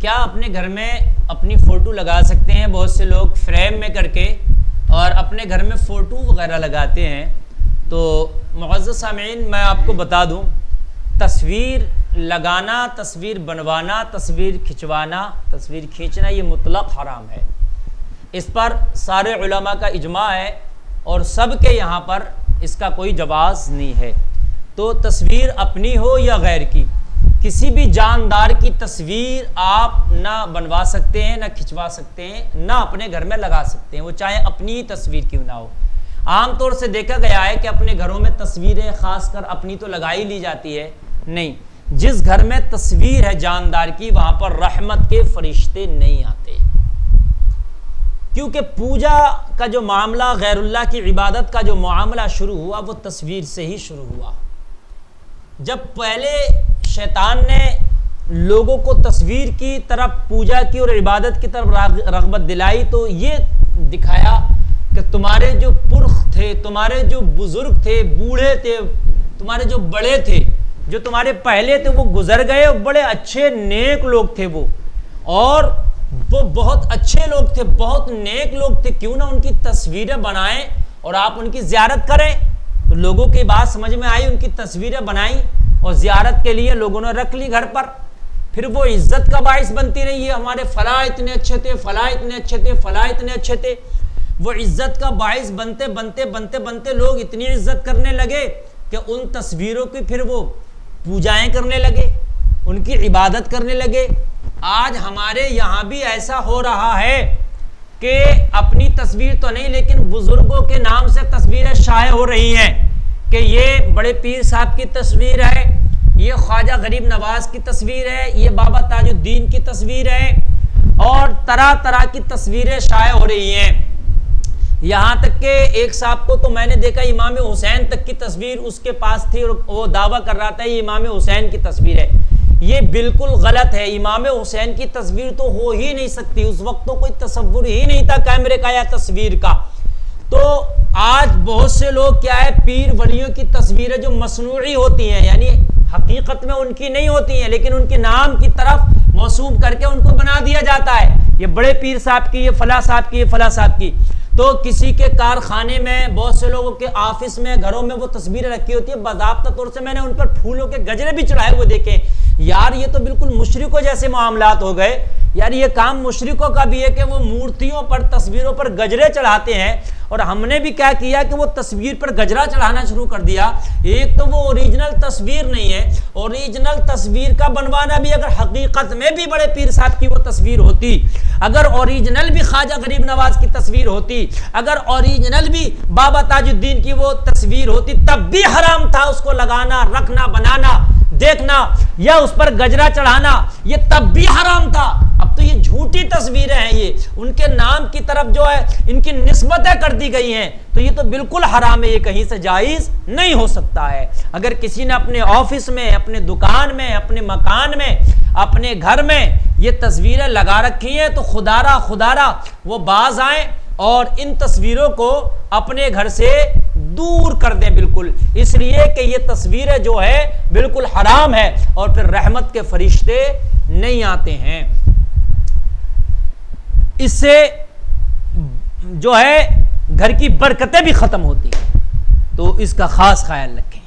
کیا اپنے گھر میں اپنی فوٹو لگا سکتے ہیں؟ بہت سے لوگ فریم میں کر کے اور اپنے گھر میں فوٹو وغیرہ لگاتے ہیں۔ تو معزز سامعین، میں آپ کو بتا دوں، تصویر لگانا، تصویر بنوانا، تصویر کھنچوانا، تصویر کھینچنا یہ مطلق حرام ہے۔ اس پر سارے علماء کا اجماع ہے اور سب کے یہاں پر اس کا کوئی جواز نہیں ہے۔ تو تصویر اپنی ہو یا غیر کی، کسی بھی جاندار کی تصویر آپ نہ بنوا سکتے ہیں، نہ کھنچوا سکتے ہیں، نہ اپنے گھر میں لگا سکتے ہیں، وہ چاہے اپنی ہی تصویر کیوں نہ ہو۔ عام طور سے دیکھا گیا ہے کہ اپنے گھروں میں تصویریں خاص کر اپنی تو لگائی لی جاتی ہے نہیں، جس گھر میں تصویر ہے جاندار کی وہاں پر رحمت کے فرشتے نہیں آتے، کیونکہ پوجا کا جو معاملہ، غیر اللہ کی عبادت کا جو معاملہ شروع ہوا وہ تصویر سے ہی شروع ہوا۔ جب پہلے شیطان نے لوگوں کو تصویر کی طرف پوجا کی اور عبادت کی طرف رغبت دلائی تو یہ دکھایا کہ تمہارے جو پرخ تھے، تمہارے جو بزرگ تھے، بوڑھے تھے، تمہارے جو بڑے تھے، جو تمہارے پہلے تھے وہ گزر گئے، بڑے اچھے نیک لوگ تھے وہ، اور وہ بہت اچھے لوگ تھے، بہت نیک لوگ تھے، کیوں نہ ان کی تصویریں بنائیں اور آپ ان کی زیارت کریں۔ تو لوگوں کی بات سمجھ میں آئی، ان کی تصویریں بنائیں اور زیارت کے لیے لوگوں نے رکھ لی گھر پر۔ پھر وہ عزت کا باعث بنتی رہی ہے، ہمارے فلاں اتنے اچھے تھے، فلاں اتنے اچھے تھے، فلاں اتنے اچھے تھے۔ وہ عزت کا باعث بنتے بنتے بنتے بنتے لوگ اتنی عزت کرنے لگے کہ ان تصویروں کی پھر وہ پوجائیں کرنے لگے، ان کی عبادت کرنے لگے۔ آج ہمارے یہاں بھی ایسا ہو رہا ہے کہ اپنی تصویر تو نہیں لیکن بزرگوں کے نام سے تصویریں شائع ہو رہی ہیں کہ یہ بڑے پیر صاحب کی تصویر ہے، یہ خواجہ غریب نواز کی تصویر ہے، یہ بابا تاج الدین کی تصویر ہے، اور طرح طرح کی تصویریں شائع ہو رہی ہیں۔ یہاں تک کہ ایک صاحب کو تو میں نے دیکھا امام حسین تک کی تصویر اس کے پاس تھی اور وہ دعویٰ کر رہا تھا یہ امام حسین کی تصویر ہے۔ یہ بالکل غلط ہے، امام حسین کی تصویر تو ہو ہی نہیں سکتی، اس وقت تو کوئی تصور ہی نہیں تھا کیمرے کا یا تصویر کا۔ تو آج بہت سے لوگ کیا ہے، پیر ولیوں کی تصویریں جو مصنوعی ہوتی ہیں، یعنی حقیقت میں ان کی نہیں ہوتی ہیں لیکن ان کے نام کی طرف موسوم کر کے ان کو بنا دیا جاتا ہے، یہ بڑے پیر صاحب کی، یہ فلاں صاحب کی، یہ فلاں صاحب کی۔ تو کسی کے کارخانے میں، بہت سے لوگوں کے آفس میں، گھروں میں وہ تصویریں رکھی ہوتی ہیں، باضابطہ طور سے میں نے ان پر پھولوں کے گجرے بھی چڑھائے ہوئے دیکھے۔ یار یہ تو بالکل مشرکوں جیسے معاملات ہو گئے۔ یار یہ کام مشرکوں کا بھی ہے کہ وہ مورتیوں پر، تصویروں پر گجرے چڑھاتے ہیں، اور ہم نے بھی کیا کیا کہ وہ تصویر پر گجرا چڑھانا شروع کر دیا۔ ایک تو وہ اوریجنل تصویر نہیں ہے، اوریجنل تصویر کا بنوانا بھی اگر حقیقت میں بھی بڑے پیر صاحب کی وہ تصویر ہوتی، اگر اوریجنل بھی خواجہ غریب نواز کی تصویر ہوتی، اگر اوریجنل بھی بابا تاج الدین کی وہ تصویر ہوتی، تب بھی حرام تھا اس کو لگانا، رکھنا، بنانا، دیکھنا یا اس پر گجرا چڑھانا، یہ تب بھی حرام تھا۔ اب تو یہ جھوٹی تصویریں ہیں، یہ ان کے نام کی طرف جو ہے ان کی نسبتیں کر دی گئی ہیں، تو یہ تو بالکل حرام ہے، یہ کہیں سے جائز نہیں ہو سکتا ہے۔ اگر کسی نے اپنے آفس میں، اپنے دکان میں، اپنے مکان میں، اپنے گھر میں یہ تصویریں لگا رکھی ہیں تو خدارا وہ باز آئیں اور ان تصویروں کو اپنے گھر سے دور کر دیں بالکل، اس لیے کہ یہ تصویریں جو ہے بالکل حرام ہے اور پھر رحمت کے فرشتے نہیں آتے ہیں۔ اس سے جو ہے گھر کی برکتیں بھی ختم ہوتی ہیں، تو اس کا خاص خیال رکھیں۔